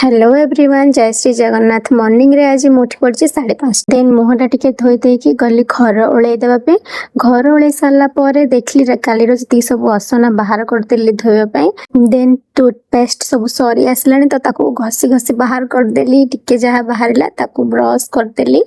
Hello everyone, जय Shri Jagannath. Morning रे आज मुठी पड़ी 5:30। देन मुहटा टिके धोई देकी गली घर ओल्लै देवाई। घर ओल्लै सारा पर देखली कालीर जी सब असना बाहर करदेली धोइबा। देन टूथपेस्ट सब सरी आसलानी तो ताको घसी घसी बाहर करदेली। टिके जहाँ बाहरला ताको ब्रश करदेली।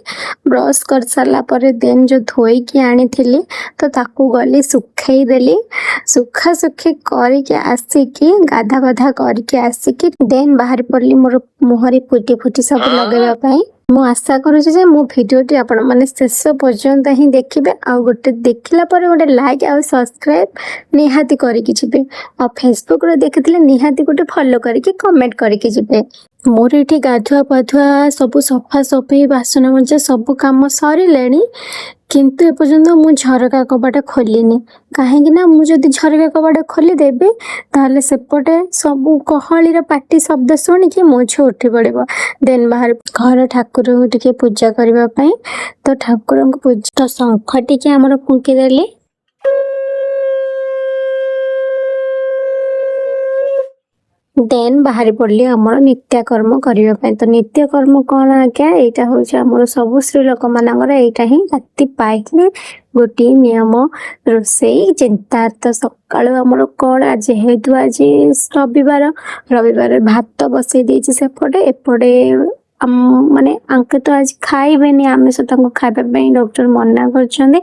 ब्रश कर सारा पर देन जो धोईकी आनी थी तो ताको गली सुखई देली। सुखा सुखी करके आसिकी गाधा गाधा करके आसिकी देन बाहर पड़ली मोर मुहरे फुटी फुटी सब लगेगा। मु आशा करुँच मो भिडियोटी आपण मैंने शेष पर्यंत ही देखिए। आ गोटे देखला पर गोटे लाइक आ सब्सक्राइब निहाती करके जिबे। आ फेसबुक रे देखिथिले निहाती गोटे फॉलो करके कमेंट करके जिबे। मोर ये गाधुआ पाधुआ सब सफा सफाई बासन मजा सब कम सर किंतु एपर्यंत मु झरका कबाट खोलिनी। कहीं मुझे झरका कबाट खोलीदेवी ताले सेपटे सब गहलीर पाटी शब्द शुणिकी मो झी उठी पड़ो। देन बाहर घर ठाकुर टिके पूजा करने तो ठाकुर पूजा तो शंख टिके आमर फुंकीदेली। देन बाहरी पड़ली आमर नित्याकर्म करने। तो नित्यकर्म कौन आज्ञा यहाँ हूँ आम सब स्त्री लोक मानकर यहाँ ही राति पाइले गोटे नियम रोसई चिंता। तो सकालू आमर कौन आज जेहेतु आज रविवार रविवार भात बसई देछि सेपटे एपटे माने आंके तो आज खाइबेनी आमिष खाइबा डॉक्टर मना कर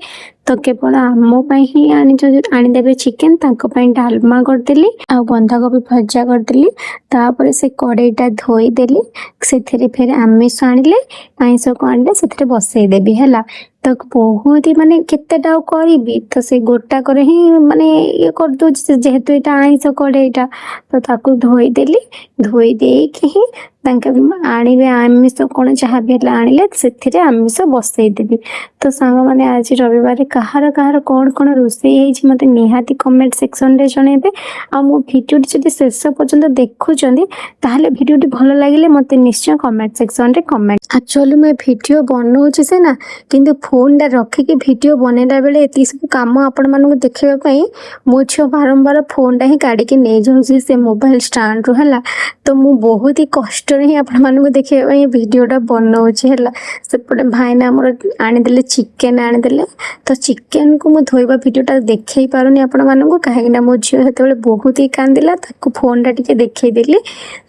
तो केवल आम ही आनीदेवे चिकेन डालमा करदेली आ बंधाकोबी भजा करदेली। तापर से कड़ईटा धोईदेली से फिर आमिष आनिले आइंस को आनिले से बसईदेवी है। तो बहुत ही माने केतेटा करी तो से गोटा करे ही माने ये कर दो जेहेतु यहाँ आइंस कड़ईटा तो ताकू धोईदेली। धोई देकी ही आनिबे आमिष कौन जहाँ भी आनिले से आमिष बसईदेवी। तो सांग मैंने आज रविवार कहार कहार कौन कौन रोसई मत निहाती कमेंट सेक्शन रे जनइबे। आ मो भिडियोटी जदि शेष पर्यंत देखुचंदी ताहले भिडियोटी भल लागिले मते निश्चय कमेंट सेक्शन रे कमेंट। एक्चुअली मैं भिडियो बनाऊँ से ना किंतु फोन टा रखिकी भिडियो बनैला बेले एति सब काम आपण मानक देखिबा पई मो झियो बारंबार फोन टा ही काढ़ी के नै जाउछि से मोबाइल स्टैंड रो हला। तो मु बहुत ही कष्ट रे ही आपण मानक देखिबा पई भिडियो टा बनाऊछि हला। सेपटे भाईना हमर आनी देले चिकेन आनी देले तो चिकेन को मु धोइबा भिडियोटा देखै पारुनी आपण मानक काहेकि मो झियो हेतबेले बहुत ही कांदिला ताको फोन टा टिके देखै देली।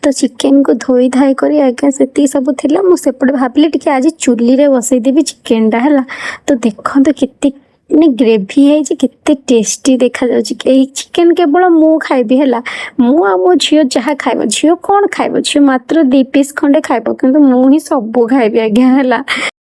तो चिकेन को धोई धाई करी आज्ञा सेती सब थिला मु सेपटे भाबली टिके आज चुली रे बसई देबी चिकेन टा हला। तो देखो केते ग्रेवी है केते टेस्टी देखा जाउछि। एही चिकेन केवल मु खाइबी हला। मु आ मो झियो जहाँ खाइबो झियो कौन खाइबो झियो मात्र 2 पीस खंडे खाइबो किंतु मु ही सब खाइबी आज्ञा हला।